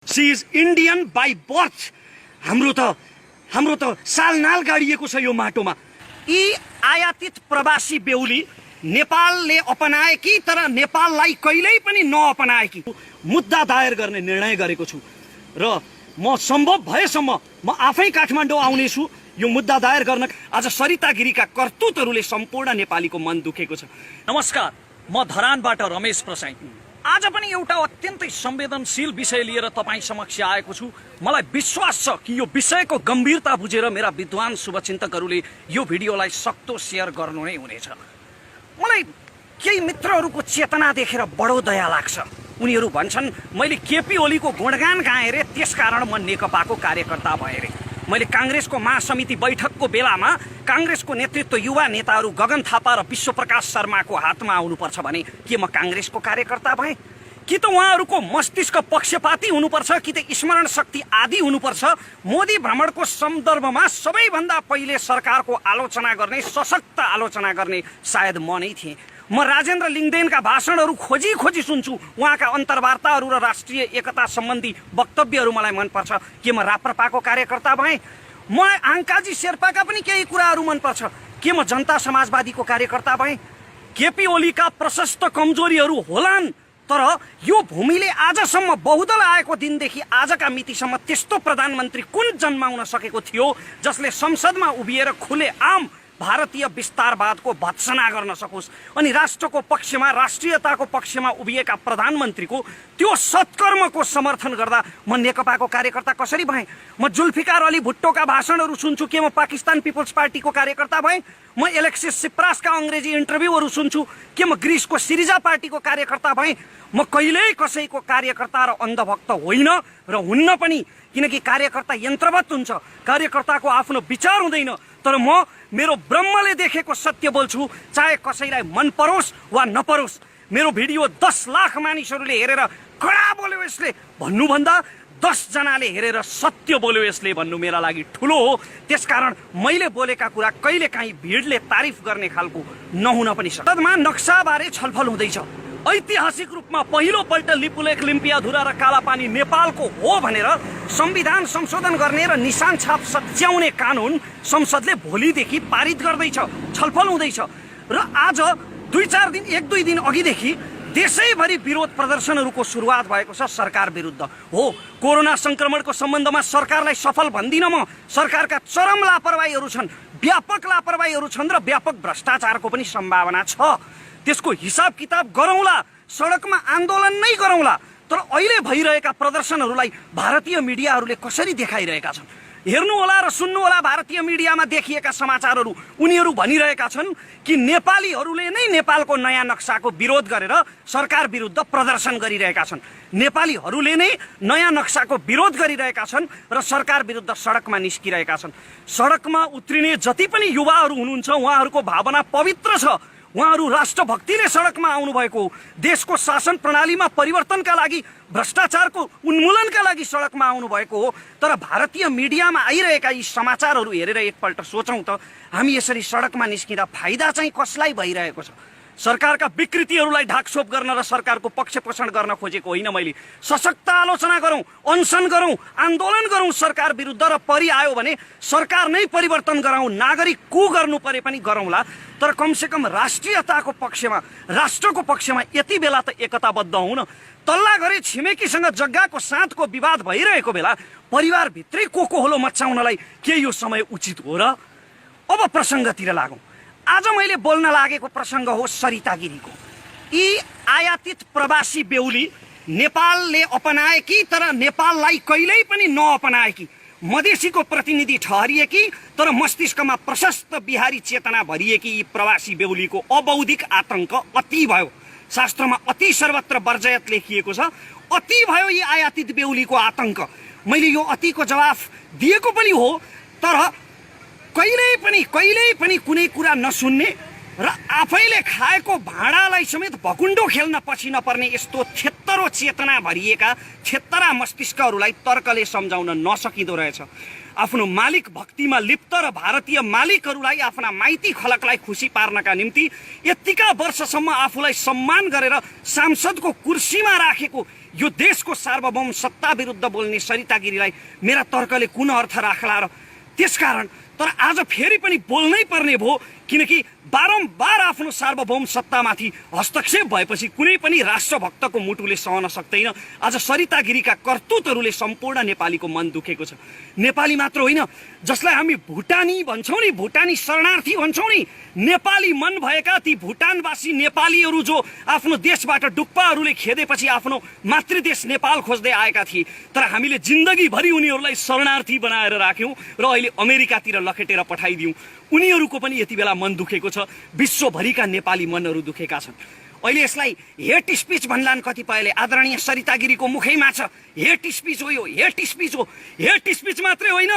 C is Indian by birth. हाम्रो त सालनाल गाडिएको छ यो माटोमा। यी आयातित प्रवासी बेहुली नेपालले अपनाएकी तर नेपाललाई कहिल्यै पनि नअपनाएकी मुद्दा दायर गर्ने निर्णय गरेको छु र म सम्भव भएसम्म म आफै काठमाडौँ आउनेछु यो मुद्दा दायर गर्न। आज सरिता गिरीका करतुतहरूले सम्पूर्ण नेपालीको मन दुखेको छ। नमस्कार, म धरानबाट रमेश प्रसाई। आज पनि एउटा अत्यन्तै संवेदनशील विषय लिएर तपाईँ समक्ष आएको छु। मलाई विश्वास छ कि यो विषयको गम्भीरता बुझेर मेरा विद्वान शुभचिन्तकहरूले यो भिडियोलाई सक्दो शेयर गर्नु नै हुनेछ। मलाई केही मित्रहरूको चेतना देखेर बडो दया लाग्छ। उनीहरू भन्छन् मैले केपी ओलीको गुणगान गाएँ रे, त्यसकारण म नेकपाको कार्यकर्ता भएँ रे। मैले काङ्ग्रेसको महासमिति बैठकको बेलामा काङ्ग्रेसको नेतृत्व युवा नेताहरू गगन थापा र विश्वप्रकाश शर्माको हातमा आउनुपर्छ भने के म काङ्ग्रेसको कार्यकर्ता भएँ? कि त उहाँहरूको मस्तिष्क पक्षपाती हुनुपर्छ, कि त स्मरण शक्ति आदि हुनुपर्छ। मोदी भ्रमणको सन्दर्भमा सबैभन्दा पहिले सरकारको आलोचना गर्ने, सशक्त आलोचना गर्ने सायद म नै थिएँ। म राजेन्द्र लिङ्गदेनका भाषणहरू खोजी खोजी सुन्छु। उहाँका अन्तर्वार्ताहरू र राष्ट्रिय एकता सम्बन्धी वक्तव्यहरू मलाई मनपर्छ। के म राप्रपाको कार्यकर्ता भएँ? मलाई आङ्काजी शेर्पाका पनि केही कुराहरू मनपर्छ। के म जनता समाजवादीको कार्यकर्ता भएँ? केपी ओलीका प्रशस्त कमजोरीहरू होलान्, तर यो भूमिले आजसम्म बहुदल आएको दिनदेखि आजका मितिसम्म त्यस्तो प्रधानमन्त्री कुन जन्माउन सकेको थियो जसले संसदमा उभिएर खुले आम भारतीय विस्तारवादको भत्सना गर्न सकोस् अनि राष्ट्रको पक्षमा, राष्ट्रियताको पक्षमा उभिएका प्रधानमन्त्रीको त्यो सत्कर्मको समर्थन गर्दा म नेकपाको कार्यकर्ता कसरी भएँ? म जुल्फिकार अली भुट्टोका भाषणहरू सुन्छु, के म पाकिस्तान पिपल्स पार्टीको कार्यकर्ता भएँ? म एलेक्सिस सिप्रासका अङ्ग्रेजी इन्टरभ्यूहरू सुन्छु, के म ग्रिसको सिरिजा पार्टीको कार्यकर्ता भएँ? म कहिल्यै कसैको कार्यकर्ता र अन्धभक्त होइन र हुन्न पनि, किनकि कार्यकर्ता यन्त्रवत हुन्छ। कार्यकर्ताको आफ्नो विचार हुँदैन, तर म मेरो ब्रह्मले देखेको सत्य बोल्छु, चाहे कसैलाई मन परोस् वा नपरोस्। मेरो भिडियो 10 लाख मानिसहरूले हेरेर कडा बोल्यो यसले भन्नुभन्दा 10 जनाले हेरेर सत्य बोल्यो यसले भन्नु मेरा लागि ठुलो हो। त्यसकारण मैले बोलेका कुरा कहिलेकाहीँ भिडले तारिफ गर्ने खालको नहुन पनि सक्छ। सदनमा नक्साबारे छलफल हुँदैछ। ऐतिहासिक रूपमा पहिलोपल्ट लिपुलेख, लिम्पियाधुरा र कालापानी नेपालको हो भनेर संविधान संशोधन गर्ने र निशान छाप सच्याउने कानुन संसदले भोलिदेखि पारित गर्दैछ। छलफल हुँदैछ र आज 1-2 दिन अघिदेखि देशैभरि विरोध प्रदर्शनहरूको सुरुवात भएको छ सरकार विरुद्ध। हो, कोरोना संक्रमणको सम्बन्धमा सरकारलाई सफल भन्दिनँ म। सरकारका चरम लापरवाहीहरू छन्, व्यापक लापरवाहीहरू छन् र व्यापक भ्रष्टाचारको पनि सम्भावना छ। त्यसको हिसाब किताब गरौँला, सडकमा आन्दोलन नै गरौँला। तर अहिले भइरहेका प्रदर्शनहरूलाई भारतीय मिडियाहरूले कसरी देखाइरहेका छन् हेर्नुहोला र सुन्नुहोला। भारतीय मिडियामा देखिएका समाचारहरू, उनीहरू भनिरहेका छन् कि नेपालीहरूले नै नेपालको नयाँ नक्साको विरोध गरेर सरकार विरुद्ध प्रदर्शन गरिरहेका छन्। नेपालीहरूले नै नयाँ नक्साको विरोध गरिरहेका छन् र सरकार विरुद्ध सडकमा निस्किरहेका छन्। सडकमा उत्रिने जति पनि युवाहरू हुनुहुन्छ उहाँहरूको भावना पवित्र छ। उहाँहरू राष्ट्रभक्तिले सडकमा आउनुभएको हो। देशको शासन प्रणालीमा परिवर्तनका लागि, भ्रष्टाचारको उन्मूलनका लागि सडकमा आउनुभएको हो। तर भारतीय मिडियामा आइरहेका यी समाचारहरू हेरेर एकपल्ट सोचौँ त, हामी यसरी सडकमा निस्किँदा फाइदा चाहिँ कसलाई भइरहेको छ? सरकारका विकृतिहरूलाई ढाकछोप गर्न र सरकारको पक्षपोषण गर्न खोजेको होइन मैले। सशक्त आलोचना गरौँ, अनसन गरौँ, आन्दोलन गरौँ सरकार विरुद्ध र परि आयो भने सरकार नै परिवर्तन गराउँ। नागरिक कु गर्नु परे पनि गरौँला, तर कमसेकम राष्ट्रियताको पक्षमा, राष्ट्रको पक्षमा यति बेला त एकताबद्ध हुन। तल्ला घरे छिमेकीसँग जग्गाको साथको विवाद भइरहेको बेला परिवारभित्रै कोकोहोलो मचाउनलाई के यो समय उचित हो र? अब प्रसङ्गतिर लागौँ। आज मैले बोल्न लागेको प्रसङ्ग हो सरिता गिरीको। यी आयातित प्रवासी बेहुली नेपालले अपनाएकी तर नेपाललाई कहिल्यै पनि नअपनाएकी मधेसीको प्रतिनिधि ठहरिएकी तर मस्तिष्कमा प्रशस्त बिहारी चेतना भरिएकी यी प्रवासी बेहुलीको अबौद्धिक आतंक अति भयो। शास्त्रमा अति सर्वत्र वर्जयत लेखिएको छ। अति भयो यी आयातित बेहुलीको आतंक। मैले यो अतिको जवाफ दिएको पनि हो, तर कहिल्यै पनि कुनै कुरा नसुन्ने र आफैले खाएको भाँडालाई समेत भकुन्डो खेल्न पछि नपर्ने यस्तो छेत्तरो चेतना भरिएका छेत्तरा मस्तिष्कहरूलाई तर्कले सम्झाउन नसकिँदो रहेछ। आफ्नो मालिक भक्तिमा लिप्त र भारतीय मालिकहरूलाई आफ्ना माइती खलकलाई खुसी पार्नका निम्ति यतिका वर्षसम्म आफूलाई सम्मान गरेर सांसदको कुर्सीमा राखेको यो देशको सार्वभौम सत्ता विरुद्ध बोल्ने सरिता गिरीलाई मेरा तर्कले कुन अर्थ राख्ला र। त्यसकारण तर आज फेरि पनि बोल्नै पर्ने भयो, किनकि बारम्बार आफ्नो सार्वभौम सत्तामाथि हस्तक्षेप भएपछि कुनै पनि राष्ट्रभक्तको मुटुले सहन सक्दैन। आज सरिता गिरीका करतुतहरूले सम्पूर्ण नेपालीको मन दुखेको छ। नेपाली मात्र होइन, जसलाई हामी भुटानी भन्छौँ नि, भुटानी शरणार्थी भन्छौँ नि, नेपाली मन भएका ती भुटानवासी नेपालीहरू जो आफ्नो देशबाट डुक्पाहरूले खेदेपछि आफ्नो मातृदेश नेपाल खोज्दै आएका थिए, तर हामीले जिन्दगीभरि उनीहरूलाई शरणार्थी बनाएर राख्यौँ र अहिले अमेरिकातिर लखेटेर पठाइदियौँ। उनीहरूको पनि यति बेला मन दुखेको छ। विश्वभरिका नेपाली मनहरू दुखेका छन्। अहिले यसलाई हेट स्पिच भन्लान् कतिपयले। आदरणीय सरिता गिरीको मुखैमा छ हेट स्पिच हो, यो हेट स्पिच हो। हेट स्पिच मात्रै होइन,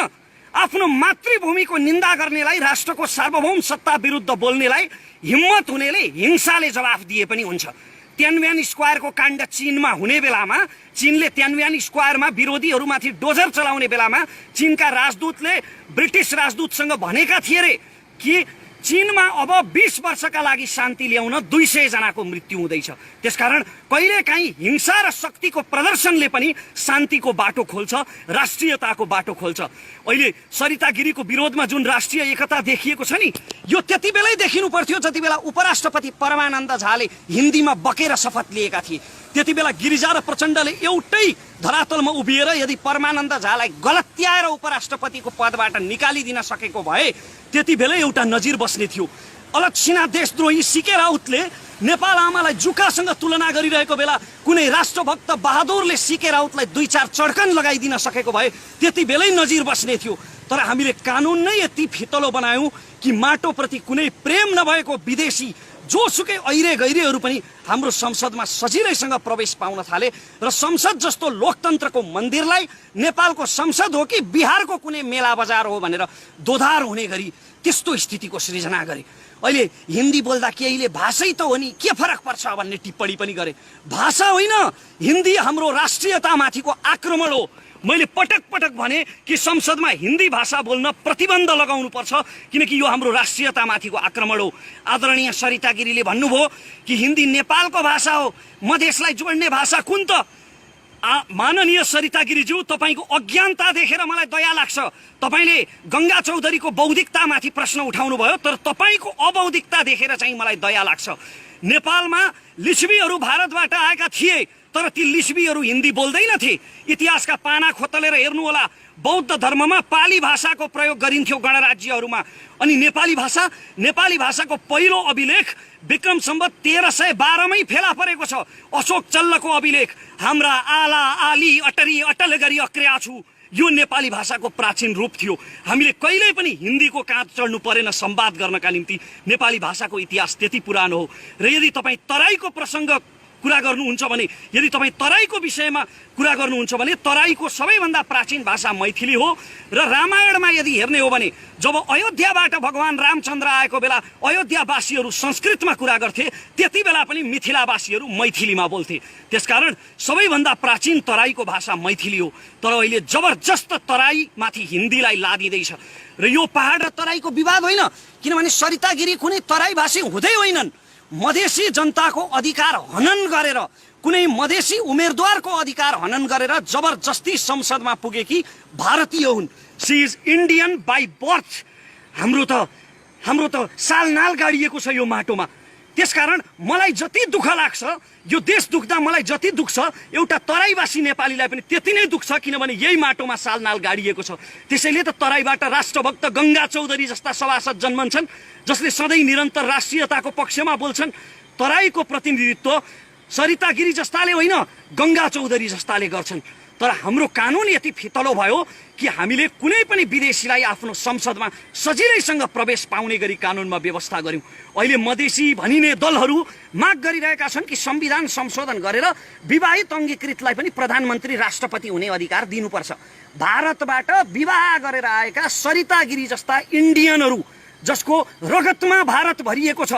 आफ्नो मातृभूमिको निन्दा गर्नेलाई, राष्ट्रको सार्वभौम सत्ता विरुद्ध बोल्नेलाई हिम्मत हुनेले हिंसाले जवाफ दिए पनि हुन्छ। त्यानव्यान स्क्वायरको काण्ड चीनमा हुने बेलामा, चीनले त्यानव्यान स्क्वायरमा विरोधीहरूमाथि डोजर चलाउने बेलामा चीनका राजदूतले ब्रिटिस राजदूतसँग भनेका थिए रे कि चीनमा अब 20 वर्षका लागि शान्ति ल्याउन 200 जनाको मृत्यु हुँदैछ। त्यसकारण कहिलेकाहीँ हिंसा र शक्तिको प्रदर्शनले पनि शान्तिको बाटो खोल्छ, राष्ट्रियताको बाटो खोल्छ। अहिले सरिता गिरीको विरोधमा जुन राष्ट्रिय एकता देखिएको छ नि, यो त्यति बेलै देखिनु पर्थ्यो जति बेला उपराष्ट्रपति परमानन्द झाले हिन्दीमा बकेर शपथ लिएका थिए। त्यति बेला गिरिजा र प्रचण्डले एउटै धरातलमा उभिएर यदि परमानन्द झालाई गलत्याएर उपराष्ट्रपतिको पदबाट निकालिदिन सकेको भए त्यति बेलै एउटा नजिर बस्ने थियो। अलक्षिणा देशद्रोही सीके राउतले नेपाल आमालाई जुकासँग तुलना गरिरहेको बेला कुनै राष्ट्रभक्त बहादुरले सीके राउतलाई 2-4 चड्कन लगाइदिन सकेको भए त्यति बेलै नजिर बस्ने थियो। तर हामीले कानुन नै यति फितलो बनायौँ कि माटोप्रति कुनै प्रेम नभएको विदेशी जोसुकै ऐरे गैरेहरू पनि हाम्रो संसदमा सजिलैसँग प्रवेश पाउन थाले र संसद जस्तो लोकतन्त्रको मन्दिरलाई नेपालको संसद हो कि बिहारको कुनै मेला बजार हो भनेर दोधार हुने गरी त्यस्तो स्थितिको सृजना गरे। अहिले हिन्दी बोल्दा केहीले भाषै त हो नि, के फरक पर्छ भन्ने टिप्पणी पनि गरे। भाषा होइन, हिन्दी हाम्रो राष्ट्रियतामाथिको आक्रमण हो। मैले पटक पटक भने कि संसदमा हिन्दी भाषा बोल्न प्रतिबन्ध लगाउनु पर्छ, किनकि यो हाम्रो राष्ट्रियतामाथिको आक्रमण हो। आदरणीय सरिता गिरीले भन्नुभयो कि हिन्दी नेपालको भाषा हो, मधेसलाई जोड्ने भाषा कुन त? माननीय सरिता गिरीज्यू, तपाईँको अज्ञानता देखेर मलाई दया लाग्छ। तपाईँले गङ्गा चौधरीको बौद्धिकतामाथि प्रश्न उठाउनु भयो, तर तपाईँको अबौद्धिकता देखेर चाहिँ मलाई दया लाग्छ। नेपालमा लिच्छवीहरू भारतबाट आएका थिए, तर ती लिच्छवीहरू हिन्दी बोल्दैनथे। इतिहासका पाना खोतलेर हेर्नुहोला, बौद्ध धर्ममा पाली भाषाको प्रयोग गरिन्थ्यो गणराज्यहरूमा। अनि नेपाली भाषाको पहिलो अभिलेख विक्रम सम्वत 1312मै फेला परेको छ। अशोक चल्लको अभिलेख, हाम्रा आला आली अटरी अटल गरी अक्र्या छु, यो नेपाली भाषाको प्राचीन रूप थियो। हामीले कहिल्यै पनि हिन्दीको काँध चढ्नु परेन संवाद गर्नका निम्ति। नेपाली भाषाको इतिहास त्यति पुरानो हो। र यदि तपाईँ तराईको प्रसङ्ग कुरा गर्नुहुन्छ भने, यदि तपाईँ तराईको विषयमा कुरा गर्नुहुन्छ भने, तराईको सबैभन्दा प्राचीन भाषा मैथिली हो। र रामायणमा यदि हेर्ने हो भने, जब अयोध्याबाट भगवान रामचन्द्र आएको बेला अयोध्यावासीहरू संस्कृतमा कुरा गर्थे, त्यति बेला पनि मिथिलावासीहरू मैथिलीमा बोल्थे। त्यसकारण सबैभन्दा प्राचीन तराईको भाषा मैथिली हो। तर अहिले जबरजस्त तराईमाथि हिन्दीलाई लादिँदैछ। र यो पहाड र तराईको विवाद होइन, किनभने सरिता गिरी कुनै तराईभाषी हुँदै होइनन्। मधेसी जनताको अधिकार हनन गरेर, कुनै मधेसी उम्मेदवारको अधिकार हनन गरेर जबरजस्ती संसदमा पुगेकी भारतीय हुन्। She is Indian by birth. हाम्रो त सालनाल गाडिएको छ यो माटोमा। त्यसकारण मलाई जति दुःख लाग्छ, यो देश दुख्दा मलाई जति दुख्छ, एउटा तराईवासी नेपालीलाई पनि त्यति नै दुख्छ, किनभने यही माटोमा सालनाल गाडिएको छ। त्यसैले त तराईबाट राष्ट्रभक्त गङ्गा चौधरी जस्ता सभासद जन्मन्छन्, जसले सधैँ निरन्तर राष्ट्रियताको पक्षमा बोल्छन्। तराईको प्रतिनिधित्व सरिता गिरी जस्ताले होइन, गङ्गा चौधरी जस्ताले गर्छन्। तर हाम्रो कानुन यति फितलो भयो कि हामीले कुनै पनि विदेशीलाई आफ्नो संसदमा सजिलैसँग प्रवेश पाउने गरी कानुनमा व्यवस्था गर्यौँ। अहिले मधेसी भनिने दलहरू माग गरिरहेका छन् कि संविधान संशोधन गरेर विवाहित अङ्गीकृतलाई पनि प्रधानमन्त्री राष्ट्रपति हुने अधिकार दिनुपर्छ। भारतबाट विवाह गरेर आएका सरिता गिरी जस्ता इन्डियनहरू, जसको रगतमा भारत भरिएको छ,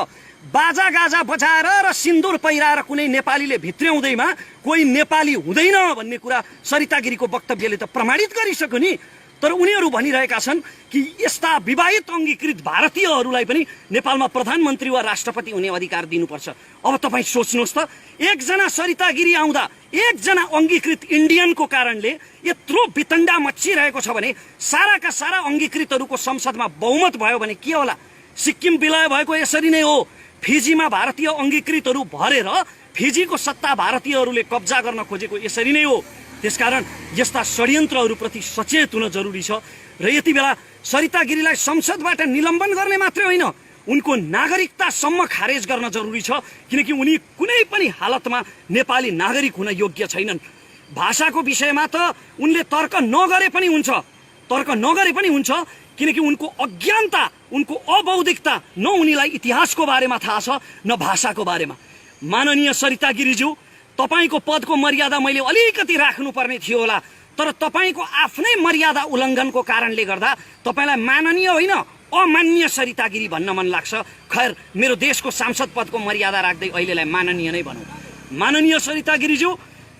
बाजा गाजा बजाएर र सिन्दुर पहिराएर कुनै नेपालीले भित्र्याउँदैमा कोही नेपाली हुँदैन भन्ने कुरा सरिता गिरीको वक्तव्यले त प्रमाणित गरिसक्यो नि। त तर उनीहरू भनिरहेका छन् कि यस्ता विवाहित अङ्गीकृत भारतीयहरूलाई पनि नेपालमा प्रधानमन्त्री वा राष्ट्रपति हुने अधिकार दिनुपर्छ। अब तपाईँ सोच्नुहोस् त, एकजना सरिता गिरी आउँदा एकजना अङ्गीकृत इन्डियनको कारणले यत्रो वितण्डा मच्चिरहेको छ भने साराका सारा अङ्गीकृतहरूको संसदमा बहुमत भयो भने के होला? सिक्किम विलय भएको यसरी नै हो। फिजीमा भारतीय अङ्गीकृतहरू भरेर फिजीको सत्ता भारतीयहरूले कब्जा गर्न खोजेको यसरी नै हो। त्यसकारण यस्ता षड्यन्त्रहरूप्रति सचेत हुन जरुरी छ र यति बेला सरिता गिरीलाई संसदबाट निलम्बन गर्ने मात्रै होइन, उनको नागरिकतासम्म खारेज गर्न जरुरी छ, किनकि उनी कुनै पनि हालतमा नेपाली नागरिक हुन योग्य छैनन्। भाषाको विषयमा त उनले तर्क नगरे पनि हुन्छ, किनकि उनको अज्ञानता, उनको अबौद्धिकता, न उनीलाई इतिहासको बारेमा थाहा छ न भाषाको बारेमा। माननीय सरिता गिरीज्यू, तपाईको पदको मर्यादा मैले अलिकति राख्नुपर्ने थियो होला, तर तपाईको आफ्नै मर्यादा उल्लङ्घनको कारणले गर्दा तपाईलाई माननीय होइन अमान्य सरिता गिरी भन्न मन लाग्छ। खैर, मेरो देशको सांसद पदको मर्यादा राख्दै अहिलेलाई माननीय नै भनौँ। माननीय सरिता गिरीज्यू,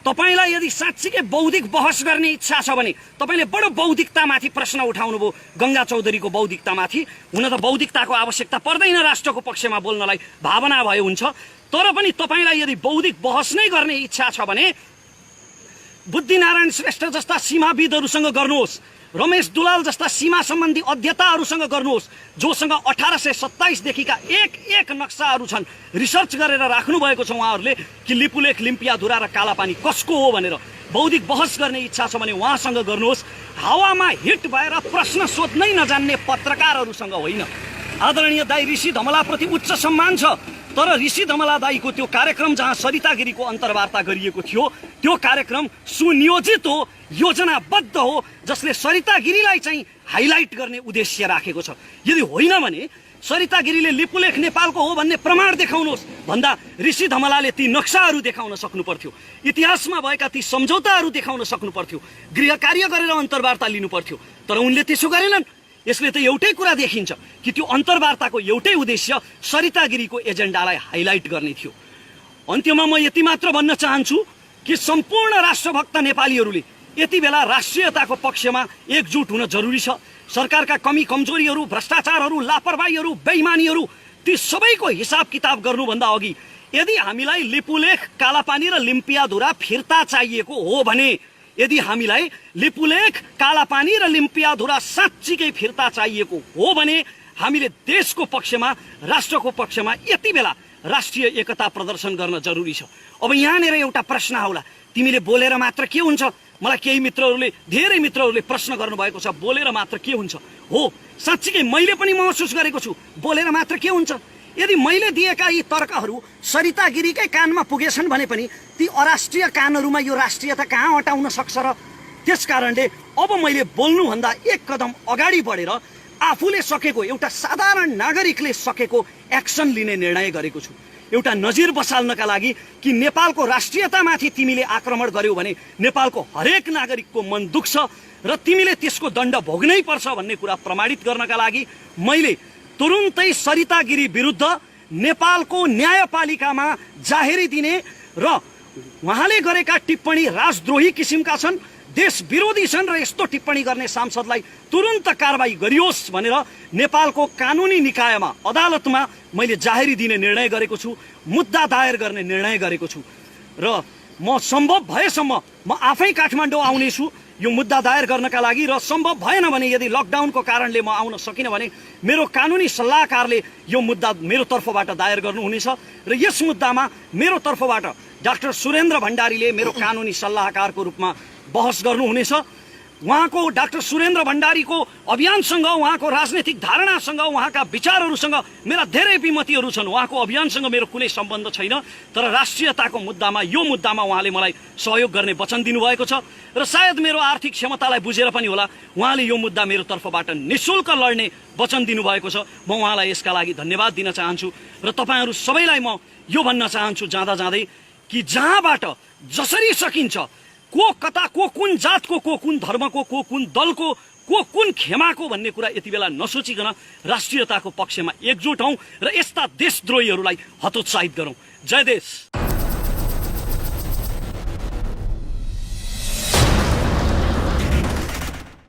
तपाईलाई यदि साँच्चीकै बौद्धिक बहस गर्ने इच्छा छ भने तपाईले बडो बौद्धिकतामाथि प्रश्न उठाउनुभयो, गङ्गा चौधरीको बौद्धिकतामाथि। हुन त बौद्धिकताको आवश्यकता पर्दैन राष्ट्रको पक्षमा बोल्नलाई, भावना भए हुन्छ। तर पनि तपाईलाई यदि बौद्धिक बहस नै गर्ने इच्छा छ भने बुद्धिनारायण श्रेष्ठ जस्ता सीमाविदहरूसँग गर्नुहोस्, रमेश दुलाल जस्ता सीमा सम्बन्धी अध्येताहरूसँग गर्नुहोस्, जोसँग 1827 देखिका एक नक्साहरू छन्, रिसर्च गरेर राख्नु भएको छ उहाँहरूले कि लिपुलेख, लिम्पियाधुरा र कालापानी कसको हो भनेर। बौद्धिक बहस गर्ने इच्छा छ भने उहाँसँग गर्नुहोस्, हावामा हिट भएर प्रश्न सोध्नै नजान्ने पत्रकारहरूसँग होइन। आदरणीय दाई ऋषि धमलाप्रति उच्च सम्मान छ, तर ऋषि धमला दाईको त्यो कार्यक्रम जहाँ सरिता गिरीको अन्तर्वार्ता गरिएको थियो त्यो कार्यक्रम सुनियोजित हो, योजनाबद्ध हो, जसले सरिता गिरीलाई चाहिँ हाइलाइट गर्ने उद्देश्य राखेको छ। यदि होइन भने सरिता गिरीले लिपुलेख नेपालको हो भन्ने प्रमाण देखाउनुहोस् भन्दा ऋषि धमलाले ती नक्साहरू देखाउन सक्नु पर्थ्यो, इतिहासमा भएका ती सम्झौताहरू देखाउन सक्नु पर्थ्यो, गृह कार्य गरेर अन्तर्वार्ता लिनु पर्थ्यो। तर उनले त्यसो गरेनन्। यसले त एउटै कुरा देखिन्छ कि त्यो अन्तर्वार्ताको एउटै उद्देश्य सरिता गिरीको एजेन्डालाई हाइलाइट गर्ने थियो। अन्त्यमा म यति मात्र भन्न चाहन्छु कि सम्पूर्ण राष्ट्रभक्त नेपालीहरूले यति बेला राष्ट्रियताको पक्षमा एकजुट हुन जरुरी छ। सरकारका कमी कमजोरीहरू, भ्रष्टाचारहरू, लापरवाहीहरू, बेइमानीहरू ती सबैको हिसाब किताब गर्नुभन्दा अघि यदि हामीलाई लिपुलेख, कालापानी र लिम्पियाधुरा फिर्ता चाहिएको हो भने, यदि हामीलाई लिपुलेख, कालापानी र लिम्पियाधुरा साँच्चीकै फिर्ता चाहिएको हो भने हामीले देशको पक्षमा, राष्ट्रको पक्षमा यति बेला राष्ट्रिय एकता प्रदर्शन गर्न जरुरी छ। अब यहाँनिर एउटा प्रश्न आउला, तिमीले बोलेर मात्र के हुन्छ? मलाई केही मित्रहरूले, धेरै मित्रहरूले प्रश्न गर्नुभएको छ, बोलेर मात्र के हुन्छ? हो, साँच्चीकै मैले पनि महसुस गरेको छु, बोलेर मात्र के हुन्छ? यदि मैले दिएका यी तर्कहरू सरिता गिरीकै कानमा पुगेछन् भने पनि ती अराष्ट्रिय कानहरूमा यो राष्ट्रियता कहाँ अटाउन सक्छ र? त्यसकारणले अब मैले बोल्नुभन्दा एक कदम अगाडि बढेर आफूले सकेको, एउटा साधारण नागरिकले सकेको एक्सन लिने निर्णय गरेको छु। एउटा नजिर बसाल्नका लागि कि नेपालको राष्ट्रियतामाथि तिमीले आक्रमण गर्यौ भने नेपालको हरेक नागरिकको मन दुख्छ र तिमीले त्यसको दण्ड भोग्नै पर्छ भन्ने कुरा प्रमाणित गर्नका लागि मैले तुरुन्तै सरिता गिरी विरुद्ध नेपालको न्यायपालिकामा जाहेरी दिने र उहाँले गरेका टिप्पणी राजद्रोही किसिमका छन्, देश विरोधी छन् र यस्तो टिप्पणी गर्ने सांसदलाई तुरुन्त कारबाही गरियोस् भनेर नेपालको कानुनी निकायमा, अदालतमा मैले जाहेरी दिने निर्णय गरेको छु, मुद्दा दायर गर्ने निर्णय गरेको छु र म सम्भव भएसम्म म आफै काठमाडौँ आउनेछु यो मुद्दा दायर गर्नका लागि। र सम्भव भएन भने, यदि लकडाउनको कारणले म आउन सकिनँ भने मेरो कानुनी सल्लाहकारले यो मुद्दा मेरो तर्फबाट दायर गर्नुहुनेछ र यस मुद्दामा मेरो तर्फबाट डाक्टर सुरेन्द्र भण्डारीले मेरो कानुनी सल्लाहकारको रूपमा बहस गर्नुहुनेछ। उहाँको, डाक्टर सुरेन्द्र भण्डारीको अभियानसँग, उहाँको राजनैतिक धारणासँग, उहाँका विचारहरूसँग मेरा धेरै विमतिहरू छन्। उहाँको अभियानसँग मेरो कुनै सम्बन्ध छैन, तर राष्ट्रियताको मुद्दामा, यो मुद्दामा उहाँले मलाई सहयोग गर्ने वचन दिनुभएको छ र सायद मेरो आर्थिक क्षमतालाई बुझेर पनि होला उहाँले यो मुद्दा मेरो तर्फबाट निःशुल्क लड्ने वचन दिनुभएको छ। म उहाँलाई यसका लागि धन्यवाद दिन चाहन्छु र तपाईहरू सबैलाई म यो भन्न चाहन्छु जाँदा जाँदै कि जहाँबाट जसरी सकिन्छ, को कता, को कुन जातको, को कुन धर्मको, को कुन दलको, को कुन खेमाको भन्ने कुरा यति बेला नसोचिकन राष्ट्रियताको पक्षमा एकजुट हौं र यस्ता देशद्रोहीहरूलाई हतोत्साहित गरौं। जय देश।